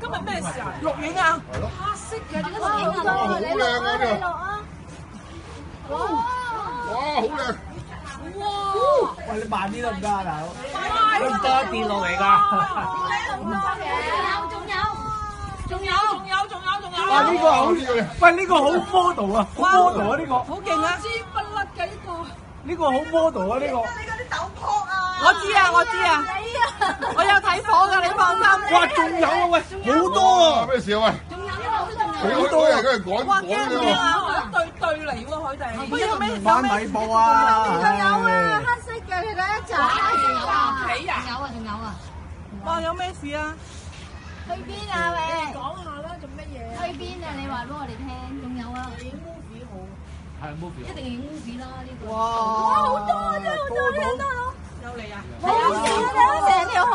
今日咩事啊？錄影啊？係咯。黑色嘅點解好靚啊呢個！哇，好靚！哇！喂，你慢啲得唔得啊，大佬？咁多跌落嚟㗎。仲有。哇！呢個好，喂呢個好 model 啊，好 model 啊呢個。好勁啊！支不甩嘅呢個。呢個好 model 啊呢個。你嗰啲豆泡啊！我知啊，我有睇火㗎，你放心。哇！仲有啊喂，好多啊！咩事啊喂？好多人佢哋趕哇！趕驚唔㗎驚啊？喎！對嚟喎，佢哋。不有咩？買米布啊！黑色嘅你睇一紮，企啊！仲有啊！哇！有咩事啊？去邊啊喂？講下啦，做乜嘢？去邊啊？你話俾我哋聽，仲有啊！影 movie 好。係 movie。一定影 movie 啦呢個。哇！好多啊！真係好多，好多。有嚟啊！冇事啊，成條河。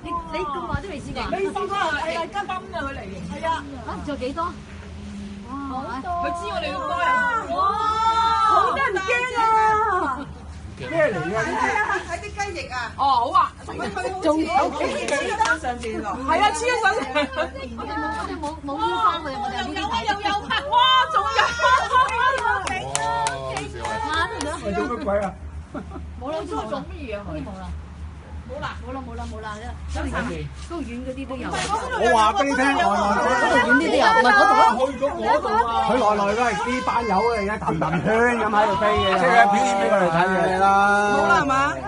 你咁耐都未試過？未試過啊！係跟崩啊！佢嚟。係啊！啊，仲有幾多？哇！好多。佢知我哋咁多人。哇！好得人驚啊！咩嚟㗎呢啲？睇啲雞翼啊！哦，好啊！仲有雞翼黐上邊喎。係啊，黐咗上邊。我哋冇煙花，我哋有呢啲。有哇！仲有。喂，做乜鬼啊？冇啦，做乜嘢啊？冇啦。冇啦，高遠嗰啲都有。我話俾你聽，來來高遠啲都有，唔係嗰度啊。去咗嗰度啊！佢來來都係呢班友嚟嘅，氹氹圈咁喺度飛嘅，即係表演俾我哋睇嘅啦。好啦，係嘛？